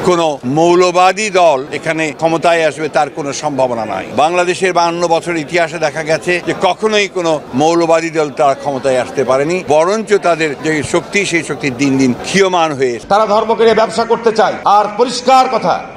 কোনো মৌলবাদী দল এখানে ক্ষমতায় আসবে তার কোনো সম্ভাবনা নাই। বাংলাদেশের 52 বছর ইতিহাসে দেখা গেছে যে কখনোই কোনো মৌলবাদী দল তারা ক্ষমতায় আসতে পারেনি, বরঞ্চ তাদের যে শক্তি সেই শক্তি দিন দিন ক্ষীয়মান হয়ে তারা ধর্মকে নিয়ে ব্যবসা করতে চায়। আর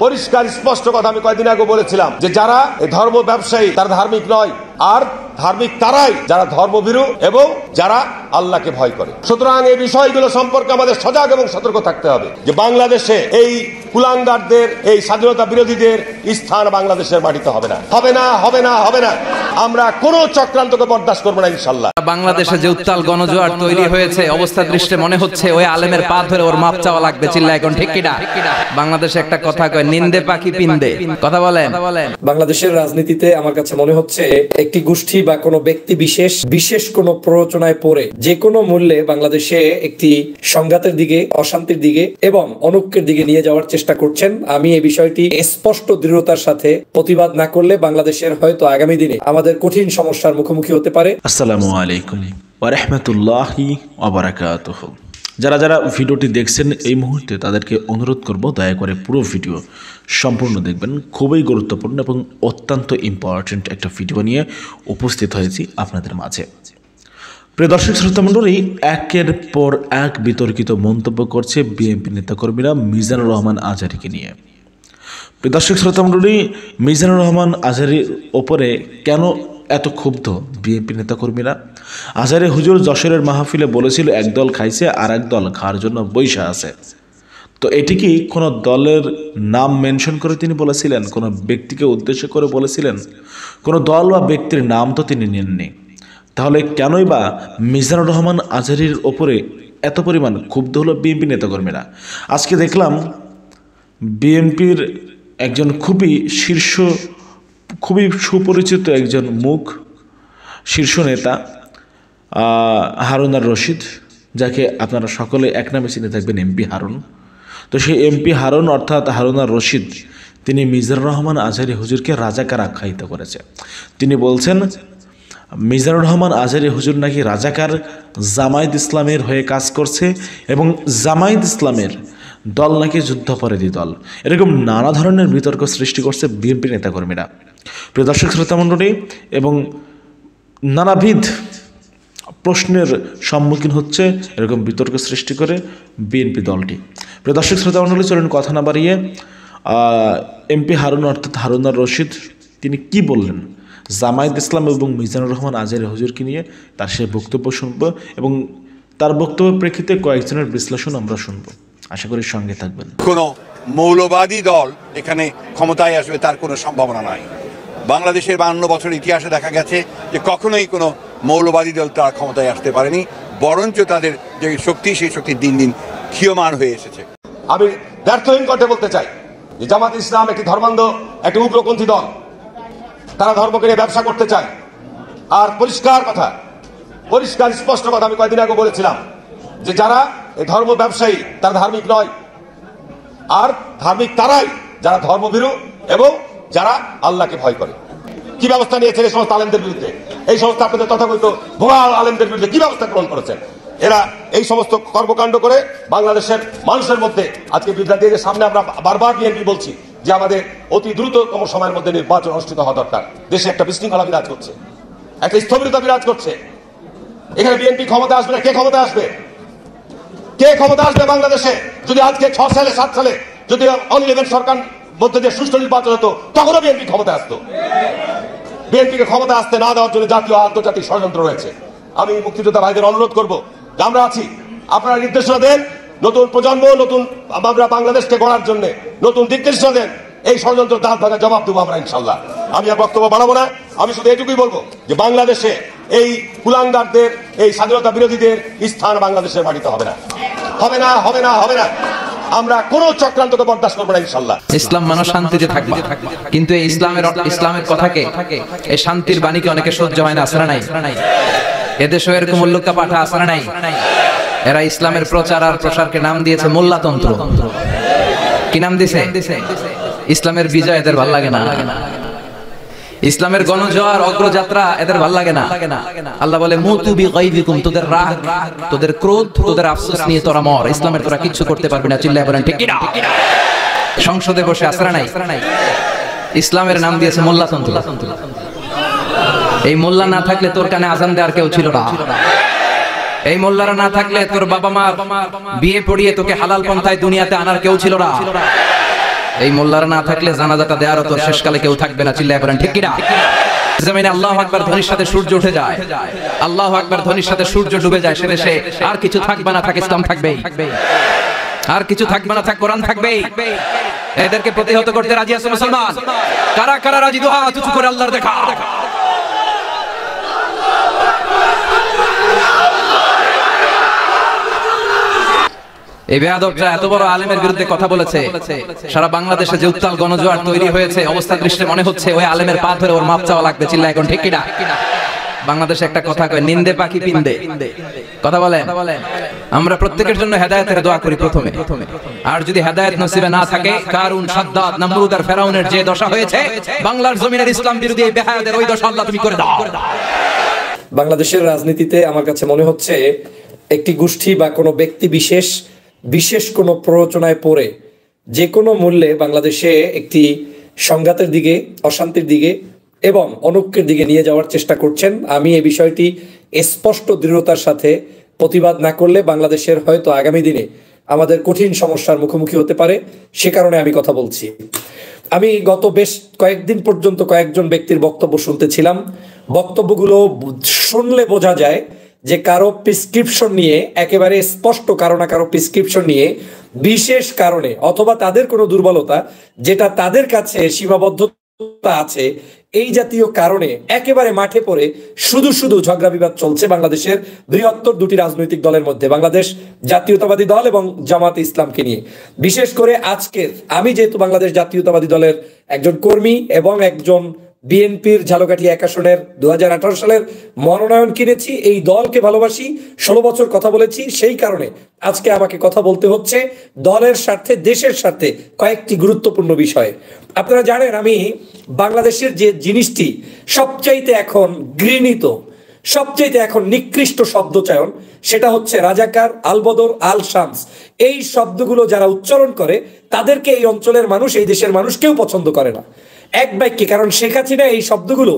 পরিষ্কার স্পষ্ট কথা আমি কয়েকদিন আগে বলেছিলাম যে যারা এই ধর্ম ব্যবসায়ী তারা ধার্মিক নয়, আর ধার্মিক তারাই যারা ধর্মভীরু এবং যারা আল্লাহকে ভয় করে। সুতরাং এই বিষয়গুলো সম্পর্কে আমাদের সজাগ এবং সতর্ক থাকতে হবে যে বাংলাদেশে এই কুলাঙ্গারদের, এই স্বাধীনতা বিরোধীদের স্থান বাংলাদেশের মাটিতে হবে না, হবে না, হবে না, হবে না। আমরা কোন চক্রান্তকে বরদাস্ত করবো না ইনশাআল্লাহ। বাংলাদেশে যে উত্তাল গণজোয়ার তৈরি হয়েছে, অবস্থা দৃষ্টে মনে হচ্ছে ওই আলেমের পা ধরে ওর মাপ চাওয়া লাগবে। চিল্লা এখন ঠিক কিনা? বাংলাদেশে একটা কথা কয়, নিন্দে পাখি পিন্দে। কথা বলেন। বাংলাদেশের রাজনীতিতে আমার কাছে মনে হচ্ছে একটি গোষ্ঠী বা কোনো ব্যক্তি বিশেষ কোনো প্ররোচনায় পড়ে যে কোনো মূল্যে বাংলাদেশে একটি সংঘাতের দিকে, অশান্তির দিকে এবং অনৈক্যের দিকে নিয়ে যাওয়ার চেষ্টা করছেন। আমি এই বিষয়টি স্পষ্ট দৃঢ়তার সাথে প্রতিবাদ না করলে বাংলাদেশের হয়তো আগামী দিনে আমাদের কঠিন সমস্যার মুখোমুখি হতে পারে। আসসালামু আলাইকুম ওয়া রাহমাতুল্লাহি ওয়া বারাকাতুহু। যারা ভিডিওটি দেখছেন এই মুহূর্তে তাদেরকে অনুরোধ করব দয়া করে পুরো ভিডিও সম্পূর্ণ দেখবেন। খুবই গুরুত্বপূর্ণ এবং অত্যন্ত ইম্পর্টেন্ট একটা ভিডিও নিয়ে উপস্থিত হয়েছি আপনাদের মাঝে। প্রিয় দর্শক শ্রোতামণ্ডলী, একের পর এক বিতর্কিত মন্তব্য করছে বিএনপি নেতাকর্মীরা মিজানুর রহমান আজহারীকে নিয়ে। প্রিয় দর্শক শ্রোতামণ্ডলী, মিজানুর রহমান আজহারীর ওপরে কেন এত ক্ষুব্ধ বিএনপি নেতাকর্মীরা? আজহারী হুজুর যশোরের মাহফিলে বলেছিল একদল খাইছে আর এক দল খাওয়ার জন্য বৈশা আছে। তো এটি কি কোনো দলের নাম মেনশন করে তিনি বলেছিলেন? কোনো ব্যক্তিকে উদ্দেশ্য করে বলেছিলেন? কোনো দল বা ব্যক্তির নাম তো তিনি নেননি। তাহলে কেনই বা মিজানুর রহমান আজহারীর ওপরে এত পরিমাণ ক্ষুব্ধ হলো বিএনপি নেতাকর্মীরা? আজকে দেখলাম বিএনপির একজন খুবই সুপরিচিত একজন শীর্ষ নেতা হারুন আর রশিদ, যাকে আপনারা সকলে এক নামে চিনে থাকবেন এমপি হারুন। তো সেই এমপি হারুন অর্থাৎ হারুন আর রশিদ তিনি মিজানুর রহমান আজহারী হুজুরকে রাজাকার আখ্যায়িত করেছে। তিনি বলছেন মিজানুর রহমান আজহারী হুজুর নাকি রাজাকার, জামায়াত ইসলামের হয়ে কাজ করছে এবং জামায়াত ইসলামের দল নাকি যুদ্ধাপরাধী দল। এরকম নানা ধরনের বিতর্ক সৃষ্টি করছে বিএনপি নেতাকর্মীরা। প্রিয় দর্শক শ্রোতামণ্ডলী, এবং নানাবিধ প্রশ্নের সম্মুখীন হচ্ছে এরকম বিতর্ক সৃষ্টি করে বিএনপি দলটি। প্রিয় দর্শক শ্রোতামণ্ডলী, চলুন কথা না বাড়িয়ে এমপি হারুন অর্থাৎ হারুন আর রশিদ তিনি কি বললেন জামায়াত ইসলাম এবং মিজানুর রহমান আজহারী হুজুরকে নিয়ে, তার সে বক্তব্য শুনব এবং তার বক্তব্যের প্রেক্ষিতে কয়েকজনের বিশ্লেষণ আমরা শুনব। আশা করি সঙ্গে থাকবেন। কোনো মৌলবাদী দল এখানে ক্ষমতায় আসবে তার কোনো সম্ভাবনা নাই। বাংলাদেশের 52 বছর ইতিহাসে দেখা গেছে যে কখনোই কোনো মৌলবাদী দল তারা ক্ষমতায় আসতে পারেনি, বরঞ্চ তাদের যে শক্তি সেই শক্তি দিন দিন ক্ষীয়মান হয়ে এসেছে। আমি ব্যর্থহীন কণ্ঠে বলতে চাই যে জামাত ইসলাম একটি ধর্মান্ধ, একটি উগ্রপন্থী দল। তারা ধর্মকে নিয়ে ব্যবসা করতে চায়। আর পরিষ্কার স্পষ্ট কথা আমি কয়েকদিন আগে বলেছিলাম যে যারা এই ধর্ম ব্যবসায়ী তারা ধার্মিক নয়, আর ধার্মিক তারাই যারা ধর্মভীরু এবং যারা আল্লাহকে ভয় করে। কি ব্যবস্থা নিয়েছেন এই সমস্ত আলেমদের বিরুদ্ধে? এই সমস্ত আপনাদের তথাকথিত ভুয়া আলেমদের বিরুদ্ধে কি ব্যবস্থা গ্রহণ করেছেন? এরা এই সমস্ত কর্মকাণ্ড করে বাংলাদেশের মানুষের মধ্যে আজকে বিভ্রান্তি। সামনে আমরা বারবার বিএনপি বলছি যে আমাদের অতি দ্রুততম সময়ের মধ্যে নির্বাচন অনুষ্ঠিত হওয়া দরকার। দেশে একটা বিশৃঙ্খলা বিরাজ করছে, একটা স্থবিরতা বিরাজ করছে। এখানে বিএনপি ক্ষমতা আসবে না। কে ক্ষমতা আসবে? কে ক্ষমতা আসবে বাংলাদেশে? যদি আজকে 6 সালে 7 সালে যদি অন-ইলেভেন সরকার মধ্যে দিয়ে সুষ্ঠু নির্বাচন হতো, তখনও বিএনপি ক্ষমতা আসতো। বিএনপিকে ক্ষমতা আসতে না দেওয়ার জন্য জাতীয় আন্তর্জাতিক ষড়যন্ত্র রয়েছে। আমি মুক্তিযোদ্ধা ভাইদের অনুরোধ করবো, আমরা আছি, আপনারা নির্দেশনা দেন, নতুন প্রজন্ম, নতুন আমরা বাংলাদেশকে গড়ার জন্য নতুন দিক নির্দেশনা দেন। এই ষড়যন্ত্র দাঁত ভাঙা জবাব দেবো আমরা ইনশাল্লাহ। আমি আর বক্তব্য বাড়াবো না। আমি শুধু এটুকুই বলবো যে বাংলাদেশে এই কুলাঙ্গারদের, এই স্বাধীনতা বিরোধীদের স্থান বাংলাদেশের মাটিতে হবে না, হবে না, হবে না, হবে না। আমরা কোন চক্রান্তকে বরদাস্ত করবো না ইনশাল্লাহ। ইসলাম মানুষ শান্তিতে থাকবে, কিন্তু এই ইসলামের কথাকে, এই শান্তির বাণীকে অনেকে সহ্য হয় না। আসরা নাই এদেশে এরকম উল্লুকা পাঠা আসরা নাই। এরা ইসলামের প্রচার আর প্রসারকে নাম দিয়েছে মোল্লাতন্ত্র। কি নাম দিয়েছে? ইসলামের বিজয় এদের ভাল লাগে না। ইসলামের গণজোয়ার অগ্রযাত্রা এদের ভাল লাগে না। আল্লাহ বলে মুতু বিগাইবিকুম, তোদের রাগ, তোদের ক্রোধ, তোদের আফসোস নিয়ে তোরা মর। ইসলামের তোরা কিচ্ছু করতে পারবি না। চিল্লায় বলেন ঠিক কিনা? সংসদে বসে আসরা নাই, ইসলামের নাম দিয়েছে মোল্লাতন্ত্র। এই মোল্লা না থাকলে তোর কানে আজান দেওয়ার কেউ ছিল না, এই মোল্লারা না থাকলে তোর বাবা মা বিয়ে পড়িয়ে তোকে হালাল পন্থায় দুনিয়াতে আনার কেউ ছিল না, এই মোল্লারা না থাকলে জানাজাটা দেওয়ারও তোর শেষকালে কেউ থাকবে না। চিল্লায় বলেন ঠিক কিনা? জমিনে আল্লাহু আকবার ধ্বনির সাথে সূর্য উঠে যায়, আল্লাহু আকবার ধ্বনির সাথে সূর্য ডুবে যায়, সে দেশে আর কিছু থাকবে না, থাকে ইসলাম থাকবেই, আর কিছু থাকবে না, থাক কোরআন থাকবেই। এদেরকে প্রতিহত করতে রাজি আছে মুসলমান? কারা কারা রাজি? দুহা উঁচু করে আল্লাহর দেখা। এই বেয়াদবরা এত বড় আলেমের বিরুদ্ধে কথা বলেছে, সারা বাংলাদেশে যে উত্তাল গণজোয়ার তৈরি হয়েছে, অবস্থা দৃষ্টি মনে হচ্ছে ওই আলেমের পা ধরে ওর মাপ চাওয়া লাগবে। চিল্লা এখন ঠিক কিনা? বাংলাদেশে একটা কথা কয়, নিন্দে পাখি পিন্দে। কথা বলেন। আমরা প্রত্যেকের জন্য হেদায়েতের দোয়া করি প্রথমে, আর যদি হেদায়েত নসিবে না থাকে, কারুন, সাদ্দাত, নমরুদ আর ফেরাউনের যে দশা হয়েছে, বাংলার জমিনের ইসলাম বিরোধী এই বেহায়াদের ওই দশা আল্লাহ তুমি করে দাও। বাংলাদেশের রাজনীতিতে আমার কাছে মনে হচ্ছে একটি গোষ্ঠী বা কোনো ব্যক্তি বিশেষ কোনো প্ররোচনায় পড়ে যে কোনো মূল্যে বাংলাদেশে একটি সংঘাতের দিকে, অশান্তির দিকে এবং অনৈক্যের দিকে নিয়ে যাওয়ার চেষ্টা করছেন। আমি এই বিষয়টি স্পষ্ট দৃঢ়তার সাথে প্রতিবাদ না করলে বাংলাদেশের হয়তো আগামী দিনে আমাদের কঠিন সমস্যার মুখোমুখি হতে পারে, সে কারণে আমি কথা বলছি। আমি গত বেশ কয়েকদিন পর্যন্ত কয়েকজন ব্যক্তির বক্তব্য শুনতেছিলাম। বক্তব্যগুলো শুনলে বোঝা যায় যে কারো প্রেসক্রিপশন নিয়ে, একেবারে স্পষ্ট কারো না কারো প্রেসক্রিপশন নিয়ে বিশেষ কারণে অথবা তাদের কোনো দুর্বলতা যেটা তাদের কাছে সীমাবদ্ধতা আছে, এই জাতীয় কারণে একেবারে মাঠে পড়ে শুধু ঝগড়া বিবাদ চলছে বাংলাদেশের বৃহত্তর দুটি রাজনৈতিক দলের মধ্যে, বাংলাদেশ জাতীয়তাবাদী দল এবং জামাতে ইসলামকে নিয়ে। বিশেষ করে আজকের, আমি যেহেতু বাংলাদেশ জাতীয়তাবাদী দলের একজন কর্মী এবং একজন বিএনপির ঝালকাঠি 1 আসনের 2018 সালের মনোনয়ন কিনেছি, এই দলকে ভালোবাসি, 16 বছর কথা বলেছি, সেই কারণে আজকে আমাকে কথা বলতে হচ্ছে দলের স্বার্থে, দেশের স্বার্থে কয়েকটি গুরুত্বপূর্ণ বিষয়ে। আপনারা জানেন আমি বাংলাদেশের যে জিনিসটি সবচাইতে এখন ঘৃণিত, সবচাইতে এখন নিকৃষ্ট শব্দচয়ন, সেটা হচ্ছে রাজাকার, আলবদর, আল শামস। এই শব্দগুলো যারা উচ্চারণ করে তাদেরকে এই অঞ্চলের মানুষ, এই দেশের মানুষ কেউ পছন্দ করে না এক বাক্যে। কারণ শেখ হাসিনা এই শব্দগুলো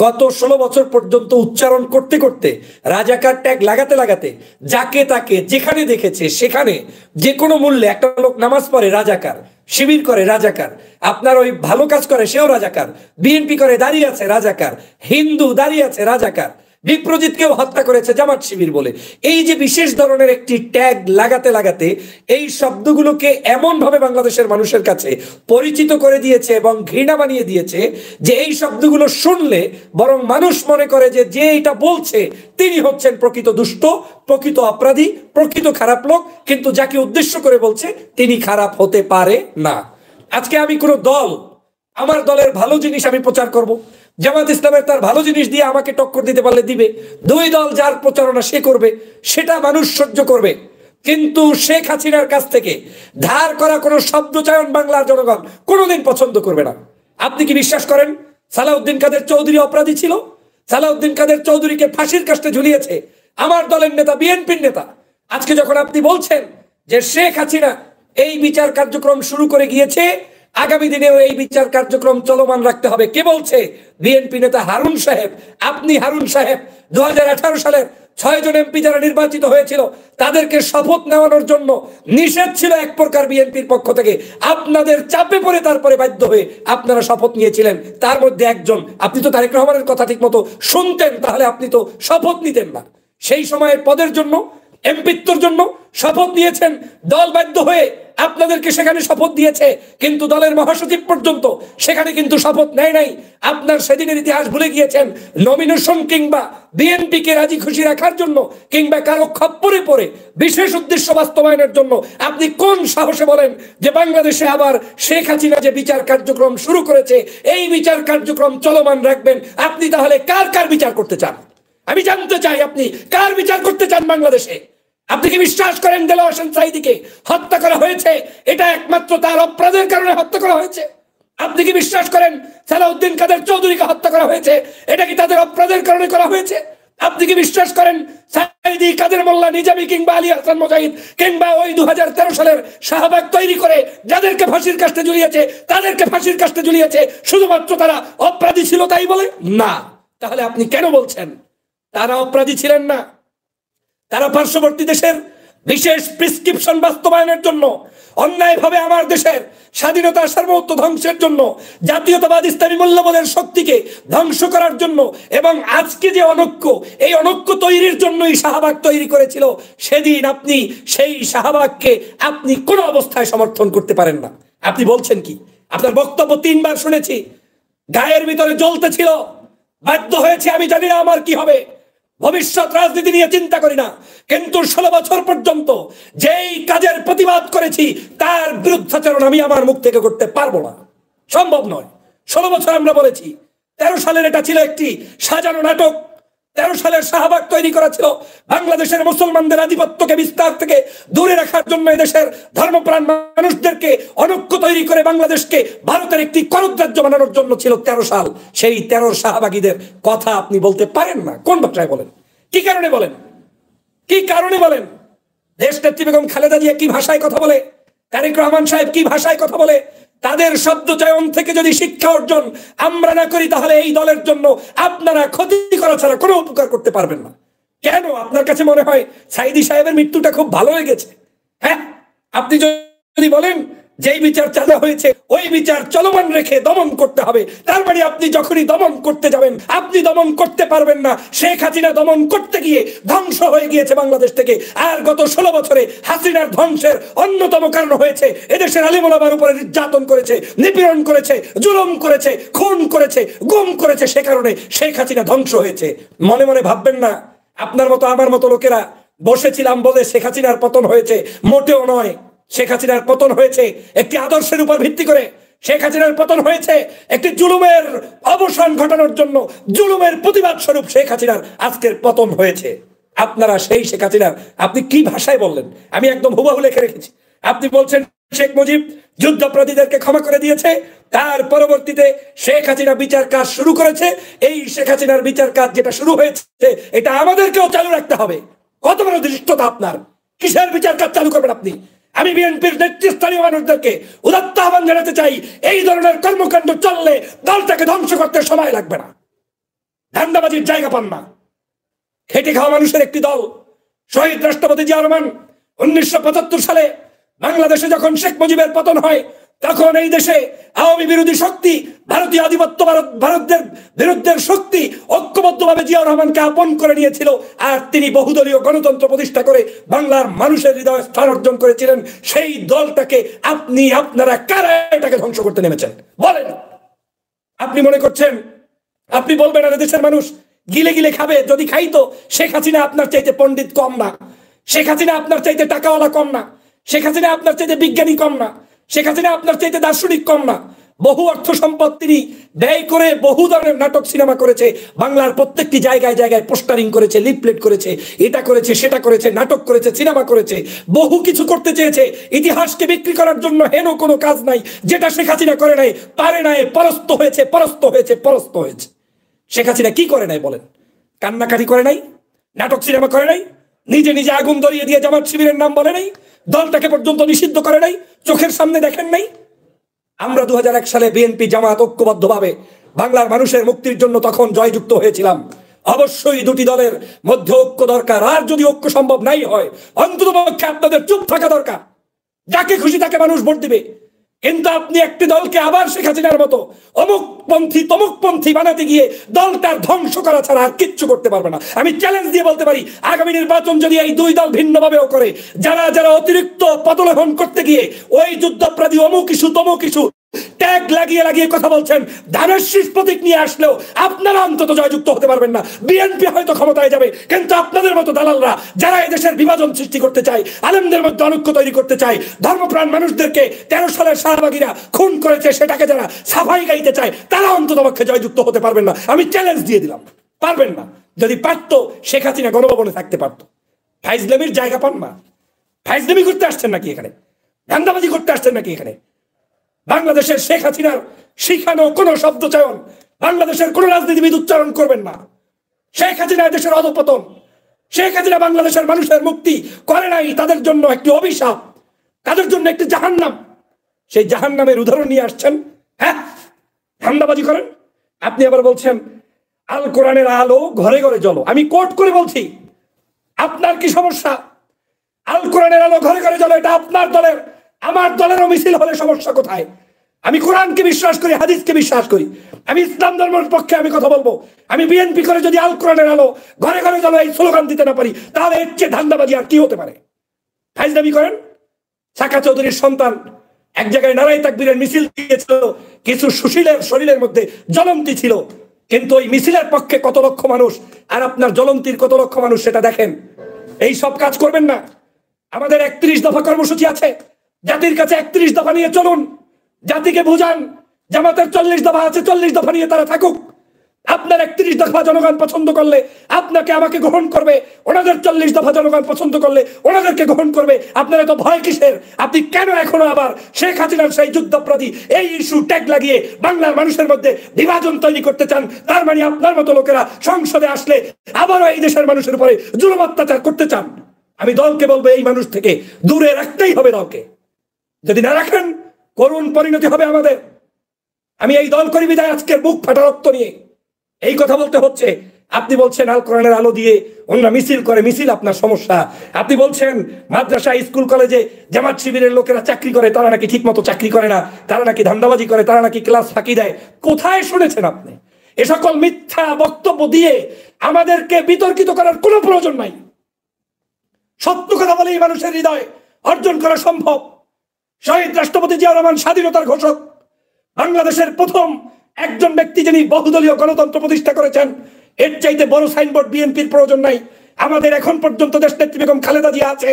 গত 16 বছর পর্যন্ত উচ্চারণ করতে করতে, রাজাকার ট্যাগ লাগাতে লাগাতে, যাকে তাকে যেখানে দেখেছে সেখানে যে কোনো মূল্যে, একটা লোক নামাজ পড়ে রাজাকার, শিবির করে রাজাকার, আপনার ওই ভালো কাজ করে সেও রাজাকার, বিএনপি করে দাঁড়িয়ে আছে রাজাকার, হিন্দু দাঁড়িয়ে আছে রাজাকার, বিপ্রজিৎকেও হত্যা করেছে জামাত শিবির বলে। এই যে বিশেষ ধরনের একটি ট্যাগ লাগাতে লাগাতে এই শব্দগুলোকে এমনভাবে বাংলাদেশের মানুষের কাছে পরিচিত করে দিয়েছে এবং ঘৃণা বানিয়ে দিয়েছে যে এই শব্দগুলো শুনলে বরং মানুষ মনে করে যে যে এটা বলছে তিনি হচ্ছেন প্রকৃত দুষ্ট, প্রকৃত অপরাধী, প্রকৃত খারাপ লোক, কিন্তু যাকে উদ্দেশ্য করে বলছে তিনি খারাপ হতে পারে না। আজকে আমি কোনো দল, আমার দলের ভালো জিনিস আমি প্রচার করব, জামাত ইসলামের তার ভালো জিনিস দিয়ে আমাকে টক্কর দিতে পারলে দিবে, দুই দল যার প্রচারণা সে করবে, সেটা মানুষ সহ্য করবে। কিন্তু শেখ হাসিনার কাছ থেকে ধার করা কোনো শব্দচয়ন বাংলার জনগণ কোনোদিন পছন্দ করবে না। আপনি কি বিশ্বাস করেন সালাউদ্দিন কাদের চৌধুরী অপরাধী ছিল? সালাউদ্দিন কাদের চৌধুরীকে ফাঁসির কাস্টে ঝুলিয়েছে আমার দলের নেতা, বিএনপির নেতা। আজকে যখন আপনি বলছেন যে শেখ হাসিনা এই বিচার কার্যক্রম শুরু করে গিয়েছে, আগামী দিনেও এই বিচার কার্যক্রম চলমান রাখতে হবে, কে বলছে? বিএনপি নেতা হারুন সাহেব। আপনি হারুন সাহেব 2018 সালের 6 জন এমপি যারা নির্বাচিত হয়েছিল তাদেরকে শপথ নেওয়ানোর জন্য নিষেধ ছিল এক প্রকার বিএনপির পক্ষ থেকে, আপনাদের চাপে পড়ে তারপরে বাধ্য হয়ে আপনারা শপথ নিয়েছিলেন। তার মধ্যে একজন, আপনি তো তারেক রহমানের কথা ঠিক মতো শুনতেন, তাহলে আপনি তো শপথ নিতেন না। সেই সময়ের পদের জন্য, এমপিত্বর জন্য শপথ নিয়েছেন, দল বাধ্য হয়ে আপনাদেরকে সেখানে শপথ দিয়েছে, কিন্তু দলের মহাসচিব পর্যন্ত সেখানে কিন্তু শপথ নেয় নাই। আপনার সেদিনের ইতিহাস ভুলে গিয়েছেন। নমিনেশন কিংবা বিএনপিকে রাজি খুশি রাখার জন্য কিংবা কারো খপ্পরে পড়ে বিশেষ উদ্দেশ্য বাস্তবায়নের জন্য আপনি কোন সাহসে বলেন যে বাংলাদেশে আবার শেখ হাসিনা যে বিচার কার্যক্রম শুরু করেছে এই বিচার কার্যক্রম চলমান রাখবেন? আপনি তাহলে কার কার বিচার করতে চান? আমি জানতে চাই আপনি কার বিচার করতে চান বাংলাদেশে? আপনি কি বিশ্বাস করেন দেলোয়ার হোসেন সাঈদীকে হত্যা করা হয়েছে এটা একমাত্র তার অপরাধের কারণে হত্যা করা হয়েছে? আপনি কি বিশ্বাস করেন সালাউদ্দিন কাদের চৌধুরীকে হত্যা করা হয়েছে এটা কি তাদের অপরাধের কারণে করা হয়েছে? আপনি কি বিশ্বাস করেন সাইদি, কাদের মোল্লা, নিজামী কিংবা আলী হাসান মুজাহিদ কিংবা ওই 2013 সালের শাহবাগ তৈরি করে যাদেরকে ফাঁসির কাস্টে ঝুলিয়েছে তাদেরকে ফাঁসির কাস্টে ঝুলিয়েছে শুধুমাত্র তারা অপরাধী ছিল তাই বলে? না। তাহলে আপনি কেন বলছেন তারা অপরাধী ছিলেন না? তারা পার্শ্ববর্তী দেশের বিশেষ প্রেসক্রিপশন বাস্তবায়নের জন্য, অন্যায়ভাবে আমার দেশের স্বাধীনতা সার্বভৌমত্ব ধ্বংসের জন্য, জাতীয়তাবাদ ইসলামী মূল্যবোধের শক্তিকে ধ্বংস করার জন্য এবং আজকে যে অনৈক্য, এই অনৈক্য তৈরির জন্যই শাহবাগ তৈরি করেছিল। সেদিন আপনি সেই শাহবাগকে আপনি কোনো অবস্থায় সমর্থন করতে পারেন না। আপনি বলছেন কি? আপনার বক্তব্য 3 বার শুনেছি, গায়ের ভিতরে জ্বলতেছিল, বাধ্য হয়েছে। আমি জানি না আমার কি হবে, ভবিষ্যৎ রাজনীতি নিয়ে চিন্তা করি না, কিন্তু 16 বছর পর্যন্ত যেই কাজের প্রতিবাদ করেছি তার বিরুদ্ধাচরণ আমি আমার মুখ থেকে করতে পারবো না, সম্ভব নয়। 16 বছর আমরা বলেছি। 13 সালের এটা ছিল একটি সাজানো নাটক। 13 সালের শাহবাগ তৈরি করা ছিল বাংলাদেশের মুসলমানদের আধিপত্যকে বিস্তার থেকে দূরে রাখার জন্য, এদেশের ধর্মপ্রাণ মানুষদেরকে অনৈক্য তৈরি করে বাংলাদেশকে ভারতের একটি করদ্রাজ্য বানানোর জন্য ছিল 13 সাল। সেই 13 শাহবাগীদের কথা আপনি বলতে পারেন না। কোন ভাষায় বলেন? কি কারণে বলেন? কি কারণে বলেন? দেশ নেত্রী বেগম খালেদা জিয়া কি ভাষায় কথা বলে? তারেক রহমান সাহেব কি ভাষায় কথা বলে? তাদের শব্দ চয়ন থেকে যদি শিক্ষা অর্জন আমরা না করি, তাহলে এই দলের জন্য আপনারা ক্ষতি করা ছাড়া কোনো উপকার করতে পারবেন না। কেন আপনার কাছে মনে হয় সাইদি সাহেবের মৃত্যুটা খুব ভালো লেগেছে? হ্যাঁ, আপনি যদি বলেন যেই বিচার চালু হয়েছে ওই বিচার চলমান রেখে দমন করতে হবে, তার মানে আপনি যখনই দমন করতে যাবেন আপনি দমন করতে পারবেন না। শেখ হাসিনা দমন করতে গিয়ে ধ্বংস হয়ে গিয়েছে বাংলাদেশ থেকে। আর গত 16 বছরে হাসিনার ধ্বংসের অন্যতম কারণ হয়েছে এদেশের আলেম ওলামার উপরে নির্যাতন করেছে, নিপীড়ন করেছে, জুলুম করেছে, খুন করেছে, গুম করেছে। সে কারণে শেখ হাসিনা ধ্বংস হয়েছে। মনে মনে ভাববেন না আপনার মতো আমার মতো লোকেরা বসেছিলাম বলে শেখ হাসিনার পতন হয়েছে। মোটেও নয়। শেখ হাসিনার পতন হয়েছে একটি আদর্শের উপর ভিত্তি করে। শেখ হাসিনার পতন হয়েছে একটি জুলুমের অবসান ঘটানোর জন্য, জুলুমের প্রতিবাদ স্বরূপ শেখ হাসিনার আজকের পতন হয়েছে। আপনারা সেই শেখ হাসিনার আপনি কি ভাষায় বললেন? আমি একদম হুবহু লিখে রেখেছি। আপনি বলছেন শেখ মুজিব যুদ্ধাপরাধীদেরকে ক্ষমা করে দিয়েছে, তার পরবর্তীতে শেখ হাসিনা বিচার কাজ শুরু করেছে। এই শেখ হাসিনার বিচার কাজ যেটা শুরু হয়েছে এটা আমাদেরকেও চালু রাখতে হবে। কত বড় ধৃষ্টতা আপনার! কিসের বিচার কাজ চালু করবেন আপনি? আমি বিএনপির নেতৃস্থানীয় মানুষদেরকে উদাত্ত আহ্বান জানাতে চাই, এই ধরনের কর্মকাণ্ড চললে দলটাকে ধ্বংস করতে সময় লাগবে না। ধান্দাবাজির জায়গা পান না। খেটে খাওয়া মানুষের একটি দল। শহীদ রাষ্ট্রপতি জিয়া রহমান 1975 সালে বাংলাদেশে যখন শেখ মুজিবের পতন হয় তখন এই দেশে আওয়ামী বিরোধী শক্তি, ভারতীয় আধিপত্য, ভারতের বিরুদ্ধের শক্তি ঐক্যবদ্ধভাবে জিয়া রহমানকে আপন করে নিয়েছিল। আর তিনি বহুদলীয় গণতন্ত্র প্রতিষ্ঠা করে বাংলার মানুষের হৃদয়ে স্থান অর্জন করেছিলেন। সেই দলটাকে আপনারা কারা এটাকে ধ্বংস করতে নেমেছেন বলেন? আপনি মনে করছেন আপনি বলবেন আর দেশের মানুষ গিলে গিলে খাবে? যদি খাইতো শেখ হাসিনা আপনার চাইতে পণ্ডিত কম না, শেখ হাসিনা আপনার চাইতে টাকাওয়ালা কম না, শেখ হাসিনা আপনার চাইতে বিজ্ঞানী কম না, শেখ হাসিনা আপনার চাইতে দার্শনিক কম না। বহু অর্থ সম্পদ তিনি ব্যয় করে বহু ধরনের নাটক সিনেমা করেছে, বাংলার প্রত্যেকটি জায়গায় জায়গায় পোস্টারিং করেছে, লিফলেট করেছে, এটা করেছে, সেটা করেছে, নাটক করেছে, সিনেমা করেছে, বহু কিছু করতে চেয়েছে। ইতিহাসকে বিক্রি করার জন্য হেন কোনো কাজ নাই যেটা শেখ হাসিনা করে নাই, পারে নাই, পরাস্ত হয়েছে, পরাস্ত হয়েছে, পরাস্ত হয়েছে। শেখ হাসিনা কি করে নাই বলেন? কান্নাকাটি করে নাই, নাটক সিনেমা করে নাই, নিজে নিজে আগুন ধরিয়ে দিয়ে জামাত শিবিরের নাম বলে নাই, দলটাকে পর্যন্ত নিষিদ্ধ করে নাই, চোখের সামনে দেখেন নাই। আমরা 2001 সালে বিএনপি জামাত ঐক্যবদ্ধভাবে বাংলার মানুষের মুক্তির জন্য তখন জয়যুক্ত হয়েছিলাম। অবশ্যই দুটি দলের মধ্যে ঐক্য দরকার। আর যদি ঐক্য সম্ভব নাই হয় অন্ততপক্ষে আপনাদের চুপ থাকা দরকার। যাকে খুশি তাকে মানুষ ভোট দিবে, কিন্তু আপনি একটি দলকে আবার শেখ হাসিনার মতো অমুকপন্থী তমুকপন্থী বানাতে গিয়ে দলটার ধ্বংস করা ছাড়া আর কিচ্ছু করতে পারবে না। আমি চ্যালেঞ্জ দিয়ে বলতে পারি আগামী নির্বাচন যদি এই দুই দল ভিন্নভাবেও করে, যারা যারা অতিরিক্ত পদলেহন করতে গিয়ে ওই যুদ্ধাপরাধী অমুক ইস্যু তমুক ইস্যু ট্যাগ লাগিয়ে লাগিয়ে কথা বলছেন, ধানের শীষ প্রতীক নিয়ে আসলেও আপনারা অন্তত জয়যুক্ত হতে পারবেন না। বিএনপি হয়তো ক্ষমতায় যাবে, কিন্তু আপনাদের মতো দালালরা যারা এদেশের বিভাজন সৃষ্টি করতে চায়, আলেমদের মধ্যে অনৈক্য তৈরি করতে চায়, ধর্মপ্রাণ মানুষদেরকে 13 সালের শাহবাগীরা খুন করেছে সেটাকে যারা সাফাই গাইতে চায়, তারা অন্তত পক্ষে জয়যুক্ত হতে পারবেন না। আমি চ্যালেঞ্জ দিয়ে দিলাম, পারবেন না। যদি পারতো শেখ হাসিনা গণভবনে থাকতে পারতো। ফাইজলামির জায়গা পান না। ফাইজলামি করতে আসছেন নাকি এখানে? ধান্দাবাজি করতে আসছেন নাকি এখানে? বাংলাদেশের শেখ হাসিনার শিখানো কোন শব্দ চয়ন বাংলাদেশের কোন রাজনীতিবিদ উচ্চারণ করবেন না। শেখ হাসিনা দেশের অধঃপতন, শেখ হাসিনা বাংলাদেশের মানুষের মুক্তি করে নাই, তাদের জন্য একটি অভিশাপ, তাদের জন্য একটি জাহান্নাম। সেই জাহান্নামের উদাহরণ নিয়ে আসছেন। হ্যাঁ, ধান্দাবাজি করেন। আপনি আবার বলছেন আল কোরআনের আলো ঘরে ঘরে জ্বলো। আমি কোট করে বলছি, আপনার কি সমস্যা? আল কোরআনের আলো ঘরে ঘরে জ্বলো, এটা আপনার দলের, আমার দলেরও মিছিল হলে সমস্যা কোথায়? আমি কোরআনকে বিশ্বাস করি, হাদিসকে বিশ্বাস করি, আমি ইসলাম ধর্মের পক্ষে আমি কথা বলবো। আমি বিএনপি করে যদি আল কোরআনের আলো ঘরে ঘরে জ্বলো এই স্লোগান দিতে না পারি, তাহলে এর চেয়ে ধান্দাবাজি আর কি হতে পারে? ফাইজলামি করেন। সাকা চৌধুরীর সন্তান এক জায়গায় নারাই তাকবীরের মিছিল দিয়েছিল, কিছু সুশীলের শরীরের মধ্যে জ্বলন্তি ছিল, কিন্তু ওই মিছিলের পক্ষে কত লক্ষ মানুষ আর আপনার জ্বলন্তির কত লক্ষ মানুষ সেটা দেখেন। এই সব কাজ করবেন না। আমাদের 31 দফা কর্মসূচি আছে, জাতির কাছে 31 দফা নিয়ে চলুন, জাতিকে বুঝান। জামাতের 40 দফা আছে, 40 দফা নিয়ে তারা থাকুক। আপনার 31 দফা জনগণ পছন্দ করলে আপনাকে আমাকে গ্রহণ করবে, ওনাদের 40 দফা জনগণ পছন্দ করলে ওনাদেরকে গ্রহণ করবে। আপনার এত ভয় কিসের? আপনি কেন এখনো আবার শেখ হাসিনার সেই যুদ্ধপ্রতি এই ইস্যু ট্যাগ লাগিয়ে বাংলার মানুষের মধ্যে বিভাজন তৈরি করতে চান? তার মানে আপনার মতো লোকেরা সংসদে আসলে আবারও এই দেশের মানুষের উপরে জুলুম অত্যাচার করতে চান। আমি দলকে বলবো এই মানুষ থেকে দূরে রাখতেই হবে দলকে। যদি না রাখেন করুণ পরিণতি হবে আমাদের। আমি এই দল করি বিদায় আজকের বুক ফাটা রক্ত নিয়ে এই কথা বলতে হচ্ছে। আপনি বলছেন আল কোরআনের আলো দিয়ে অন্য মিছিল করে, মিছিল আপনার সমস্যা। আপনি বলছেন মাদ্রাসা স্কুল কলেজে জামাত শিবিরের লোকেরা চাকরি করে, তারা নাকি ঠিক মতো চাকরি করে না, তারা নাকি ধান্দাবাজি করে, তারা নাকি ক্লাস ফাঁকি দেয়। কোথায় শুনেছেন আপনি? এ সকল মিথ্যা বক্তব্য দিয়ে আমাদেরকে বিতর্কিত করার কোনো প্রয়োজন নাই। সত্য কথা বলেই মানুষের হৃদয় অর্জন করা সম্ভব। শহীদ রাষ্ট্রপতি জিয়াউর রহমান স্বাধীনতার ঘোষক, বাংলাদেশের প্রথম একজন ব্যক্তি যিনি বহুদলীয় গণতন্ত্র প্রতিষ্ঠা করেছেন। এর চাইতে বড় সাইনবোর্ড বিএনপির প্রয়োজন নাই। আমাদের এখন পর্যন্ত দেশনেত্রী বেগম খালেদা জিয়া আছে,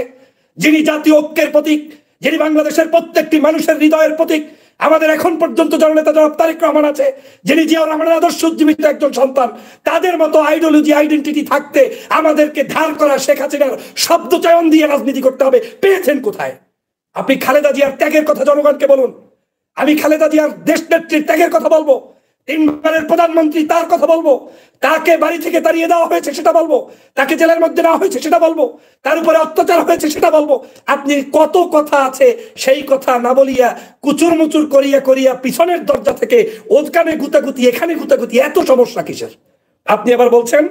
যিনি জাতীয় ঐক্যের প্রতীক, যিনি বাংলাদেশের প্রত্যেকটি মানুষের হৃদয়ের প্রতীক। আমাদের এখন পর্যন্ত জননেতা জনাব তারেক রহমান আছে, যিনি জিয়াউর রহমানের আদর্শ উজ্জীবিত একজন সন্তান। তাদের মতো আইডিওলজি, আইডেন্টিটি থাকতে আমাদেরকে ধার করা শেখ হাসিনার শব্দ চয়ন দিয়ে রাজনীতি করতে হবে। পেয়েছেন কোথায়? আপনি খালেদা জিয়ার ত্যাগের কথা জনগণকে বলুন। আমি খালেদা জিয়ার দেশনেত্রীর ত্যাগের কথা বলবো, 3 বারের প্রধানমন্ত্রী তার কথা বলবো, তাকে বাড়ি থেকে তাড়িয়ে দেওয়া হয়েছে সেটা বলবো, তাকে জেলের মধ্যে নেওয়া হয়েছে সেটা বলবো, তার উপরে অত্যাচার হয়েছে সেটা বলবো। আপনি কত কথা আছে সেই কথা না বলিয়া কুচুর মুচুর করিয়া করিয়া পিছনের দরজা থেকে ওখানে গুতাগুতি এখানে গুতাগুতি, এত সমস্যা কিসের? আপনি আবার বলছেন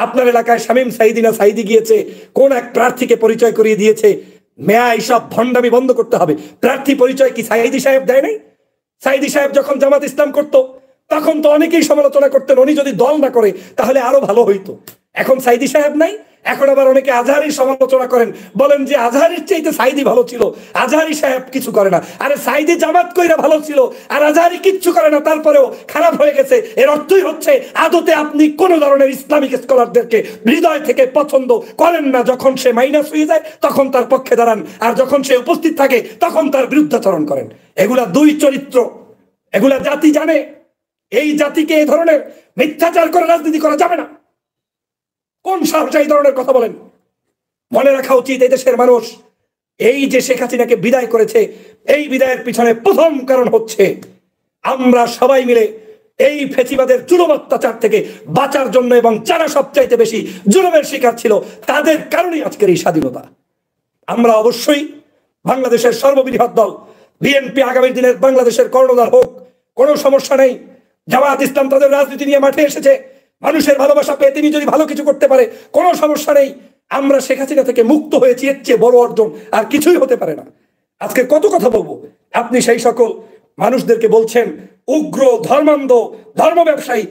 আপনার এলাকায় শামীম সাইদি না সাইদি গিয়েছে, কোন এক প্রার্থীকে পরিচয় করিয়ে দিয়েছে। মেয়া এইসব ভণ্ডামি বন্ধ করতে হবে। প্রার্থী পরিচয় কি সাইদি সাহেব দেয় নাই? সাইদি সাহেব যখন জামাত ইসলাম করতো তখন তো অনেকেই সমালোচনা করতেন, উনি যদি দল না করে তাহলে আরো ভালো হইতো। এখন সাইদি সাহেব নাই, এখন আবার অনেকে আজহারির সমালোচনা করেন, বলেন যে আজহারির চাইতে সাইদি ভালো ছিল, আজহারি সাহেব কিছু করে না। আরে সাইদি জামাত কইরা ভালো ছিল আর আজহারি কিচ্ছু করে না, তারপরেও খারাপ হয়ে গেছে। এর অর্থই হচ্ছে আদতে আপনি কোন ধরনের ইসলামিক স্কলারদেরকে হৃদয় থেকে পছন্দ করেন না। যখন সে মাইনাস হয়ে যায় তখন তার পক্ষে দাঁড়ান, আর যখন সে উপস্থিত থাকে তখন তার বিরুদ্ধাচরণ করেন। এগুলা দুই চরিত্র, এগুলা জাতি জানে। এই জাতিকে এই ধরনের মিথ্যাচার করে রাজনীতি করা যাবে না। কোন সাহসে এই ধরনের কথা বলেন? মনে রাখা উচিত এই দেশের মানুষ এই যে শেখ হাসিনাকে বিদায় করেছে, এই বিদায়ের পিছনে প্রথম কারণ হচ্ছে আমরা সবাই মিলে এই ফেসিবাদের জুলুম অত্যাচার থেকে বাঁচার জন্য, এবং যারা সবচাইতে বেশি জুলুমের শিকার ছিল তাদের কারণেই আজকের এই স্বাধীনতা। আমরা অবশ্যই বাংলাদেশের সর্ববৃহৎ দল বিএনপি আগামী দিনের বাংলাদেশের কর্ণধার হোক, কোনো সমস্যা নেই। জামায়াত ইসলাম তাদের রাজনীতি নিয়ে মাঠে এসেছে, মানুষের ভালোবাসা পেয়ে তিনি যদি ভালো কিছু করতে পারে কোনো সমস্যা নেই। আমরা শেখ হাসিনা থেকে মুক্ত হয়েছি, এর চেয়ে বড় অর্জন আর কিছুই হতে পারে না। আজকে কত কথা বলবো। আপনি সেই সকল মানুষদেরকে বলছেন উগ্র, ধর্মান্ধ, ধর্ম ব্যবসায়ী।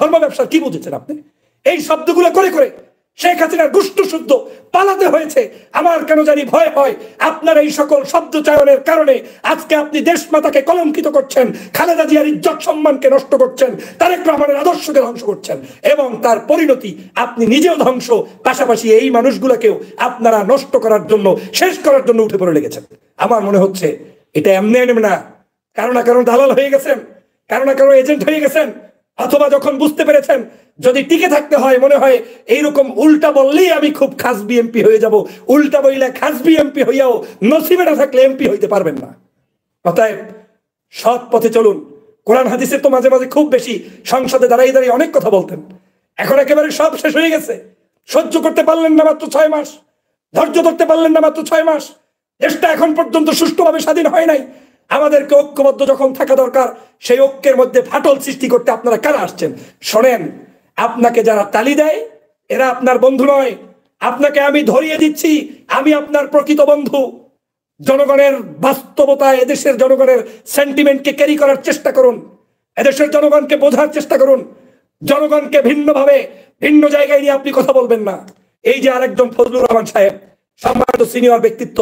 ধর্ম ব্যবসা কি বুঝেছেন আপনি? এই শব্দগুলো করে করে শেখ হাসিনার গুষ্ঠ শুদ্ধ পালাতে হয়েছে। আমার কেন জানি ভয় হয় আপনার এই সকল শব্দ চয়নের কারণে আজকে আপনি দেশ মাতাকে কলঙ্কিত করছেন, খালেদা জিয়ার ইজ্জত সম্মানকে নষ্ট করছেন, তারেক রহমানের আদর্শকে ধ্বংস করছেন, এবং তার পরিণতি আপনি নিজেও ধ্বংস, পাশাপাশি এই মানুষগুলোকেও আপনারা নষ্ট করার জন্য, শেষ করার জন্য উঠে পড়ে লেগেছেন। আমার মনে হচ্ছে এটা এমনি না, কারণ না কারণ দালাল হয়ে গেছেন, কারণ না কারণ এজেন্ট হয়ে গেছেন, অথবা যখন বুঝতে পেরেছেন যদি টিকে থাকতে হয়, মনে হয় এইরকম উল্টা বললেই আমি খুব খাস বিএমপি হয়ে যাব, উল্টা বললে খাস বিএমপি হইয়াও নসিবে না থাকলে এমপি হইতে পারবেন না। অতএব সৎ পথে চলুন। কোরআন হাদিসের তো মাঝে মাঝে খুব বেশি সংসদে দাঁড়িয়ে দাঁড়িয়ে অনেক কথা বলতেন, এখন একেবারে সব শেষ হয়ে গেছে। সহ্য করতে পারলেন না মাত্র 6 মাস, ধৈর্য ধরতে পারলেন না মাত্র 6 মাস। দেশটা এখন পর্যন্ত সুষ্ঠুভাবে স্বাধীন হয় নাই। আমাদেরকে ঐক্যবদ্ধ যখন থাকা দরকার, সেই ঐক্যের মধ্যে ফাটল সৃষ্টি করতে আপনারা কারা আসছেন? শোনেন, আপনাকে যারা তালি দেয় এরা আপনার বন্ধু নয়। আপনাকে আমি ধরিয়ে দিচ্ছি, আমি আপনার প্রকৃত বন্ধু। জনগণের বাস্তবতায় এদেশের জনগণের সেন্টিমেন্টকে ক্যারি করার চেষ্টা করুন, এদেশের জনগণকে বোঝার চেষ্টা করুন। জনগণকে ভিন্নভাবে ভিন্ন জায়গায় নিয়ে আপনি কথা বলবেন না। এই যে আরেকজন ফজলুর রহমান সাহেব, সম্মানিত সিনিয়র ব্যক্তিত্ব,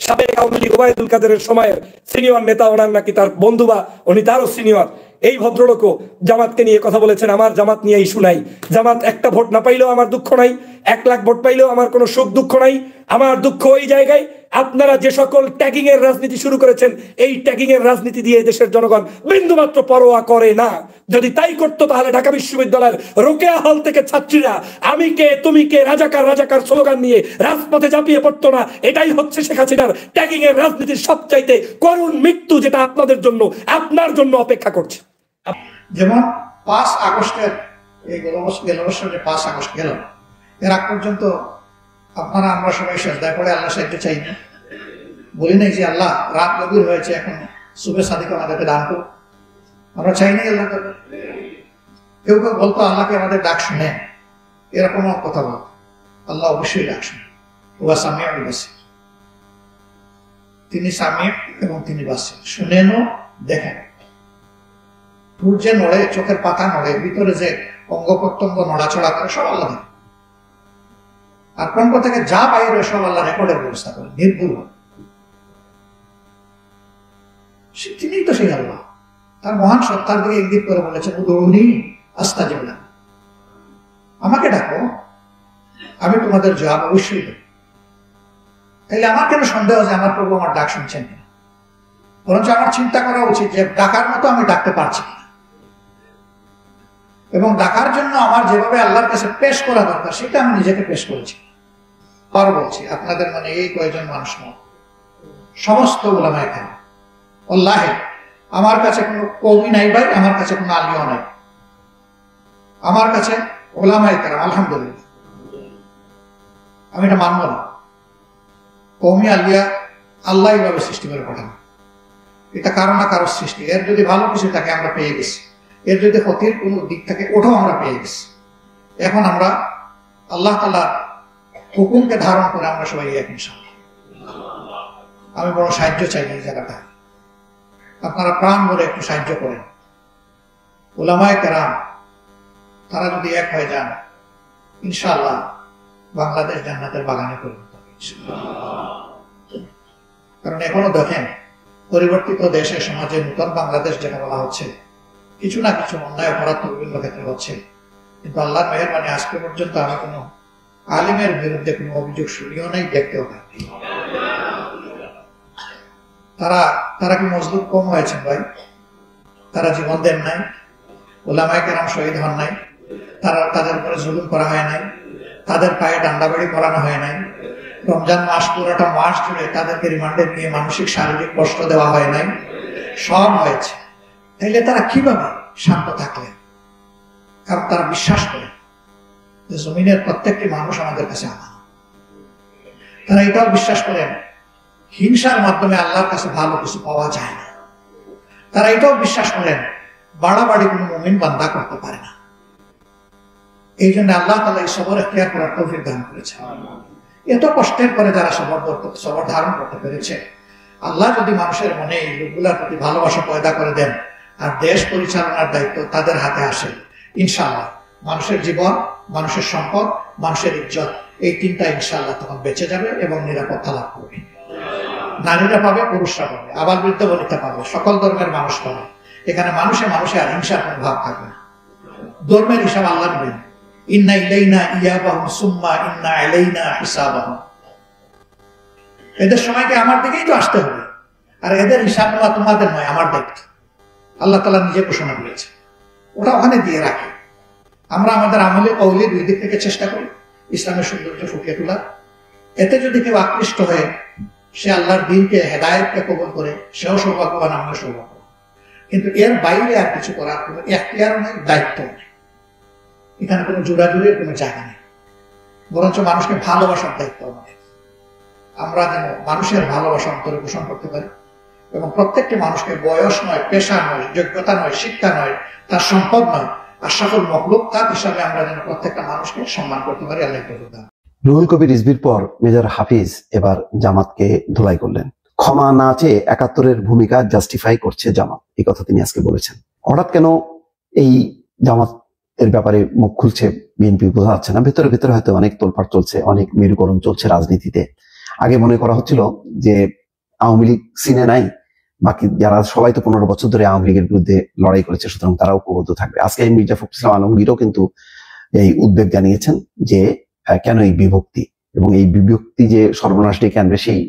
সাবেক আওয়ামী লীগ ওবায়দুল কাদেরের সময়ের সিনিয়র নেতা, ওনার নাকি তার বন্ধু বা উনি তারও সিনিয়র। এই ভদ্রলোকও জামাতকে নিয়ে কথা বলেছেন। আমার জামাত নিয়ে ইস্যু নাই। জামাত একটা ভোট না পাইলেও আমার দুঃখ নাই, 1 লাখ ভোট পাইলেও আমার কোনো সুখ দুঃখ নাই। আমার দুঃখ ওই জায়গায় আপনারা যে সকল ট্যাগিং এর রাজনীতি শুরু করেছেন, এই ট্যাগিং এর রাজনীতি দিয়ে দেশের জনগণ বিন্দুমাত্র পরোয়া করে না। যদি তাই করতো তাহলে ঢাকা বিশ্ববিদ্যালয়ের রোকেয়া হল থেকে ছাত্রীরা আমি কে তুমি কে রাজাকার রাজাকার স্লোগান নিয়ে রাজপথে ঝাঁপিয়ে পড়তো না। এটাই হচ্ছে শেখ হাসিনার ট্যাগিং এর রাজনীতির সবচাইতে করুণ মৃত্যু, যেটা আপনাদের জন্য, আপনার জন্য অপেক্ষা করছে। যেমন 5 আগস্টের এই গেল বছর যে 5 আগস্ট গেল, এর আগ পর্যন্ত আপনারা আমরা সবাই সেজদায় পড়ে আল্লাহ সাহায্য চাই না, বলি নাই যে আল্লাহ রাত গভীর হয়েছে, এখন শুভে সাদিক আমাদেরকে দান করুন। আমরা চাই নাই আল্লাহ। কেউ কেউ বলতো আল্লাহকে আমাদের ডাক শুনে, এরকম কথা বলত। আল্লাহ অবশ্যই ডাক শুনে, ওয়া সামিউল বাসীর। তিনি সামিউ এবং তিনি বাসীর, শুনেনও দেখেন। সূর্যে নড়ে, চোখের পাতা নড়ে, ভিতরে যে অঙ্গ প্রত্যঙ্গ নড়াচড়া করে সব আল্লাহ দেখেন। আর কণ্ঠ থেকে যা বাইরে সব আল্লাহ রেকর্ডের ব্যবস্থা করে, নির্ভুল। তিনিই তো সেই আল্লাহ। তার মহান সত্তার দিকে ইঙ্গিত করে বলেছেন, উদুউনি আস্তাজিব লাকুম, আমাকে ডাকো, আমি তোমাদের জবাব অবশ্যই দেব। তাইলে আমার কেন সন্দেহ যে আমার প্রভু আমার ডাক শুনছেন কিনা? বরঞ্চ আমার চিন্তা করা উচিত যে ডাকার মতো আমি ডাকতে পারছি কিনা, এবং ডাকার জন্য আমার যেভাবে আল্লাহর কাছে পেশ করা দরকার সেটা আমি নিজেকে পেশ করেছি। আর বলছি আপনাদের মানে এই কয়েকজন মানুষ নয়, সমস্ত উলামায়ে কেরাম। আল্লাহে আমার কাছে কোনো কওমি নাই ভাই, আমার কাছে কোনো আলিও নাই, আমার কাছে উলামায়ে কেরাম। আলহামদুলিল্লাহ, আমি এটা মানব না। কওমি আলিয়া আল্লাহ এইভাবে সৃষ্টি করে পাঠানো, এটা কারো না কারো সৃষ্টি। এর যদি ভালো কিছু থাকে আমরা পেয়ে গেছি, এর যদি ক্ষতির কোনো দিক থাকে ওটাও আমরা পেয়ে গেছি। এখন আমরা আল্লাহ তাআলা হুকুমকে ধারণ করে আমরা সবাই এক ইনশাআল্লাহ। আমি বড় সাহায্য চাই এই জায়গাটা, আপনারা প্রাণ ভরে একটু সাহায্য করেন। উলামায়ে কেরাম তারা যদি এক হয়ে যান, ইনশাআল্লাহ বাংলাদেশ জান্নাতের বাগানে পরিণত হবে। কারণ এখনো দেখেন পরিবর্তিত দেশে, সমাজে নূতন বাংলাদেশ যেটা বলা হচ্ছে, কিছু না কিছু অন্যায় অপরাধ বিভিন্ন ক্ষেত্রে হচ্ছে, কিন্তু আল্লাহর মেহেরবানি আজকে পর্যন্ত আমি কোনো আলিমের বিরুদ্ধে কোনো অভিযোগ শুনিও নাই, দেখতেও নাই। তারা কি মজলুম কম হয়েছেন ভাই? তারা জীবন দেন নাই, উলামায়ে কেরাম শহীদ হন নাই, তাদের উপরে জুলুম করা হয় নাই, তাদের পায়ে ডান্ডাবাড়ি করানো হয় নাই, রমজান মাস পুরোটা মাস জুড়ে তাদেরকে রিমান্ডে নিয়ে মানসিক শারীরিক কষ্ট দেওয়া হয় নাই, সব হয়েছে। তাইলে তারা কিভাবে শান্ত থাকলেন? কারণ তারা বিশ্বাস করে যে জমিনের প্রত্যেকটি মানুষ আমাদের কাছে আমানত। তারা এটাও বিশ্বাস করেন হিংসার মাধ্যমে আল্লাহর কাছে ভালো কিছু পাওয়া যায় না। তারা এটাও বিশ্বাস করেন বাড়াবাড়ি কোনো মুমিন বান্দা করতে পারে না। এই জন্য আল্লাহ তাআলা এই সবর ইখতিয়ার করার তৌফিক দান করেছেন। এত কষ্টের পরে যারা সবর ধারণ করতে পেরেছে, আল্লাহ যদি মানুষের মনে এই লোকগুলোর প্রতি ভালোবাসা পয়দা করে দেন আর দেশ পরিচালনার দায়িত্ব তাদের হাতে আসে, ইনশাআল্লাহ মানুষের জীবন, মানুষের সম্পদ, মানুষের ইজ্জত, এই তিনটা ইনশাআল্লাহ তখন বেঁচে যাবে এবং নিরাপত্তা লাভ করবে। নারীরা পাবে, পুরুষরা পাবে, আবার বৃদ্ধ বনিতা পাবে, সকল ধর্মের মানুষ পাবে। এখানে মানুষে মানুষে আর হিংসার কোনো ভাব থাকবে না। ধর্মের হিসাব আল্লাহ নেবেন। ইন্না ইলাইনা ইয়াবাহুম সুম্মা ইন্না আলাইনা হিসাবাহুম। এদের সময়কে আমার দিকেই তো আসতে হবে, আর এদের হিসাব নেওয়া তোমাদের নয়, আমার দায়িত্ব। আল্লাহ তাআলা নিজে ঘোষণা করেছে, ওটা ওখানে দিয়ে রাখে। আমরা আমাদের আমলে কওলে দুই দিক থেকে চেষ্টা করি ইসলামের সৌন্দর্য ফুটিয়ে তোলা। এতে যদি কেউ আকৃষ্ট হয়ে সে আল্লাহর দ্বীনকে, হেদায়েতকে কবুল করে, সেও সৌভাগ্যবান, আমিও সৌভাগ্যবান। কিন্তু এর বাইরে আর কিছু করার কোনো এখতিয়ারও নেই, দায়িত্ব নেই। এখানে কোনো জোরাজুরির কোনো জায়গা নেই, বরঞ্চ মানুষকে ভালোবাসার দায়িত্ব আমাদের। আমরা যেন মানুষের ভালোবাসা অন্তরে পোষণ করতে পারি এবং প্রত্যেকটি মানুষকে বয়স নয়, পেশা নয়, যোগ্যতা নয়, শিক্ষা নয়, তার সম্পদ নয়, আশরাফুল মাখলুকাত হিসাবে আমরা যেন প্রত্যেকটা মানুষকে সম্মান করতে পারি। আল্লাহ তৌফিক দান। রুহুল কবির রিজভির পর মেজর হাফিজ এবার জামাতকে ধুলাই করলেন। ক্ষমা না চেয়ে ৭১-এর ভূমিকা জাস্টিফাই করছে জামাত, এই কথা তিনি আজকে বলেছেন। হঠাৎ কেন এই জামাত এর ব্যাপারে মুখ খুলছে বিএনপি বোঝা যাচ্ছে না। ভেতরে ভেতরে হয়তো অনেক তোলপাড় চলছে, অনেক মেরুকরণ চলছে রাজনীতিতে। আগে মনে করা হচ্ছিল যে আওয়ামী লীগ সিনে নাই, বাকি যারা সবাই তো ১৫ বছর ধরে আওয়ামী লীগের বিরুদ্ধে লড়াই করেছে, সুতরাং তারাও ঐক্যবদ্ধ থাকবে। আজকে মির্জা ফখরুল ইসলাম আলমগীরও কিন্তু এই উদ্বেগ জানিয়েছেন যে কেন এই বিভক্তি, এবং এই বিভক্তি যে সর্বনাশ ডেকে আনবে সেই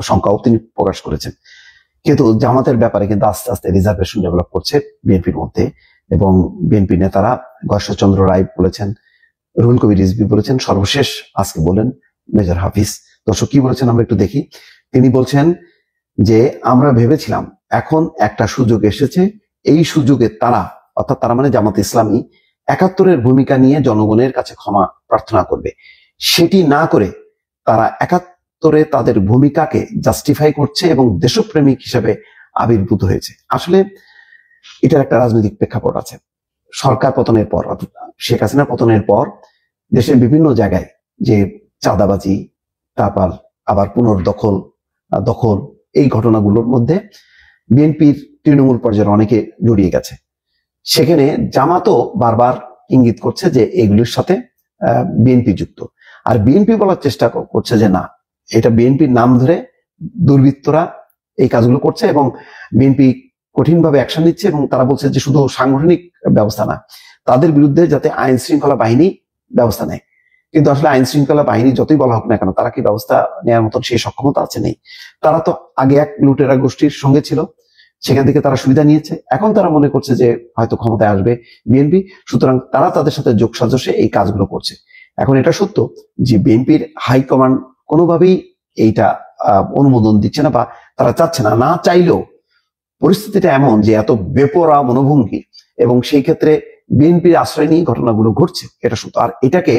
শঙ্কাও তিনি প্রকাশ করেছেন। কিন্তু জামাতের ব্যাপারে কিন্তু আস্তে আস্তে রিজার্ভেশন ডেভেলপ করছে বিএনপির মধ্যে, এবং বিএনপি নেতারা গর্ষচন্দ্র রায় বলেছেন, রুহুল কবির রিজভী বলেছেন, সর্বশেষ আজকে বলেন মেজর হাফিজ। দর্শক কি বলেছেন আমরা একটু দেখি। তিনি বলছেন যে আমরা ভেবেছিলাম এখন একটা সুযোগ এসেছে, এই সুযোগে তারা, অর্থাৎ তারা মানে জামাত ইসলামী, ৭১-এর ভূমিকা নিয়ে জনগণের কাছে ক্ষমা প্রার্থনা করবে। সেটি না করে তারা ৭১-এ তাদের ভূমিকাকে জাস্টিফাই করছে এবং দেশপ্রেমিক হিসেবে আবির্ভূত হয়েছে। আসলে এটার একটা রাজনৈতিক প্রেক্ষাপট আছে। সরকার পতনের পর, অর্থাৎ শেখ হাসিনা পতনের পর দেশের বিভিন্ন জায়গায় যে চাঁদাবাজি, তারপর আবার পুনর্দখল, দখল, এই ঘটনাগুলোর মধ্যে বিএনপির তৃণমূল পর্যায়ে অনেকে জড়িয়ে গেছে। সেখানে জামাতও বারবার ইঙ্গিত করছে যে এগুলির সাথে বিএনপি যুক্ত, আর বিএনপি বলার চেষ্টা করছে যে না, এটা বিএনপির নাম ধরে দুর্বৃত্তরা এই কাজগুলো করছে এবং বিএনপি কঠিনভাবে অ্যাকশন নিচ্ছে, এবং তারা বলছে যে শুধু সাংগঠনিক ব্যবস্থা না, তাদের বিরুদ্ধে যাতে আইন শৃঙ্খলা বাহিনী ব্যবস্থা নেয়। কিন্তু আসলে আইন শৃঙ্খলা বাহিনী যতই বলা হোক না কেন, তারা কি ব্যবস্থা নেওয়ার মতন সেই সক্ষমতা আছে? নেই। তারা তো আগে এক লুটেরা গোষ্ঠীর সঙ্গে ছিল, সেখান থেকে তারা সুবিধা নিয়েছে, এখন তারা মনে করছে যে হয়তো ক্ষমতায় আসবে বিএনপি, সুতরাং তারা তাদের সাথে যোগসাজশে এই কাজগুলো করছে। এখন এটা সত্য যে বিএনপির হাইকমান্ড কোনোভাবেই এইটা অনুমোদন দিচ্ছে না, বা তারা চাচ্ছে না। না চাইলেও পরিস্থিতিটা এমন যে এত বেপরোয়া মনোভঙ্গি, এবং সেই ক্ষেত্রে বিএনপির আশ্রয় নিয়ে ঘটনাগুলো ঘটছে, এটা সত্য। আর এটাকে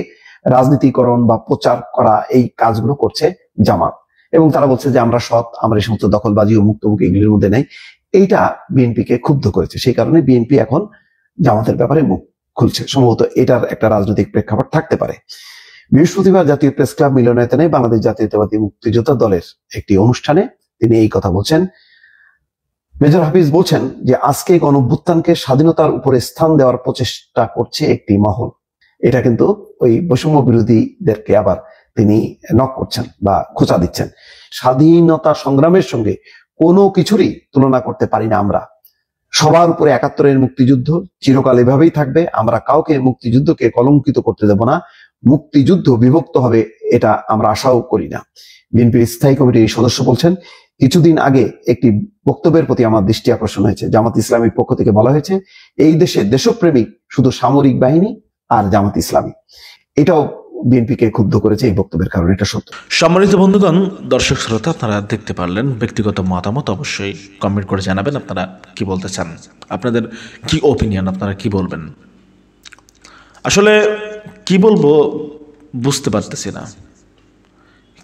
রাজনীতিকরণ বা প্রচার করা, এই কাজগুলো করছে জামাত, এবং তারা বলছে যে আমরা সৎ, আমরা এই সমস্ত দখলবাজি ও মুক্তমুখী এগুলির মধ্যে নেই। এইটা বিএনপিকে ক্ষুব্ধ করেছে, সেই কারণে বিএনপি এখন জামাতের ব্যাপারে মুখ খুলছে। সম্ভবত এটার একটা রাজনৈতিক প্রেক্ষাপট থাকতে পারে। বৃহস্পতিবার জাতীয় প্রেস ক্লাব মিলনায়তনে বাংলাদেশ জাতীয়তাবাদী মুক্তিযোদ্ধা দলের একটি অনুষ্ঠানে তিনি এই কথা বলছেন। মেজর হাফিজ বলছেন যে আজকে গণঅভ্যুত্থানকে স্বাধীনতার উপরে স্থান দেওয়ার প্রচেষ্টা করছে একটি মহল। এটা কিন্তু ওই বৈষম্য বিরোধীদেরকে আবার তিনি নক করছেন বা খোঁচা দিচ্ছেন। স্বাধীনতা সংগ্রামের সঙ্গে কোনো কিছুরই তুলনা করতে পারি না আমরা। সবার উপরে ৭১-এর মুক্তিযুদ্ধ চিরকাল এভাবেই থাকবে। আমরা কাউকে মুক্তিযুদ্ধকে কলঙ্কিত করতে দেব না। মুক্তিযুদ্ধ বিভক্ত হবে এটা আমরা আশাও করি না। বিএনপির স্থায়ী কমিটির সদস্য বলছেন, কিছুদিন আগে একটি বক্তব্যের প্রতি আমার দৃষ্টি আকর্ষণ হয়েছে। জামাত ইসলামীর পক্ষ থেকে বলা হয়েছে এই দেশে দেশপ্রেমিক শুধু সামরিক বাহিনী আর জামাত ইসলামী। এটাও বিএনপিকে ক্ষুব্ধ করেছে এই বক্তব্যের কারণে, এটা সত্য। সম্মানিত বন্ধুগণ, দর্শক শ্রোতা, আপনারা দেখতে পারলেন। ব্যক্তিগত মতামত অবশ্যই কমেন্ট করে জানাবেন আপনারা কি বলতে চান, আপনাদের কি ওপিনিয়ন, আপনারা কি বলবেন। আসলে কি বলবো বুঝতে পারতেছি না।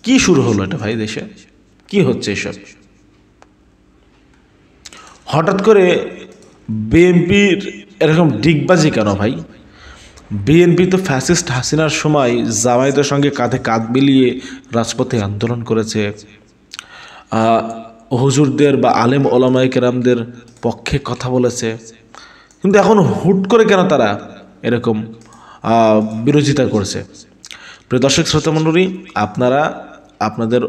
কি শুরু হলো এটা ভাই? দেশে কি হচ্ছে এসব? হঠাৎ করে বিএনপির এরকম ডিগবাজি কেন ভাই? বিএনপি তো ফ্যাসিস্ট হাসিনার সময় জামায়াতের সঙ্গে কাঁধে কাঁধ মিলিয়ে রাজপথে আন্দোলন করেছে, হুজুরদের বা আলেম ওলামায়ে কেরামদের পক্ষে কথা বলেছে। কিন্তু এখন হুট করে কেন তারা এরকম বিরোধিতা করছে? প্রিয় দর্শক শ্রোতা মণ্ডলী, আপনারা আপনাদের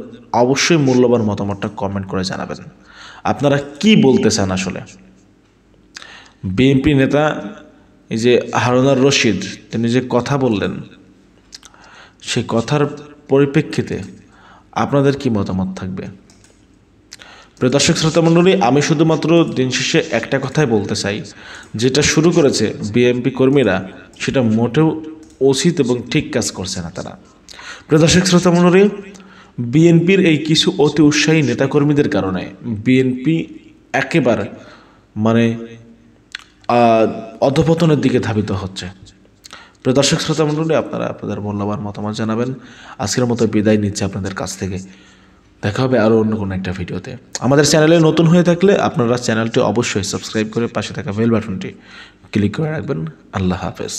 অবশ্যই মূল্যবান মতামতটা কমেন্ট করে জানাবেন। আপনারা কি বলতে চান আসলে? বিএনপি নেতা এই যে হারুনার রশিদ, তিনি যে কথা বললেন, সেই কথার পরিপ্রেক্ষিতে আপনাদের কি মতামত থাকবে? প্রিয় দর্শক শ্রোতা মণ্ডলী, আমি শুধুমাত্র দিন শেষে একটা কথাই বলতে চাই, যেটা শুরু করেছে বিএনপি কর্মীরা সেটা মোটেও উচিত এবং ঠিক কাজ করছে না তারা। প্রিয় দর্শক শ্রোতা মণ্ডলী, বিএনপির এই কিছু অতি উৎসাহী নেতাকর্মীদের কারণে বিএনপি একেবারে মানে অধপতনের দিকে ধাবিত হচ্ছে। প্রিয় দর্শক শ্রোতা মণ্ডলী, আপনারা আপনাদের মূল্যবান মতামত জানাবেন। আজকের মতো বিদায় নিচ্ছে আপনাদের কাছ থেকে। দেখা হবে আরও অন্য কোনো একটা ভিডিওতে। আমাদের চ্যানেলে নতুন হয়ে থাকলে আপনারা চ্যানেলটি অবশ্যই সাবস্ক্রাইব করে পাশে থাকা বেল বাটনটি ক্লিক করে রাখবেন। আল্লাহ হাফেজ।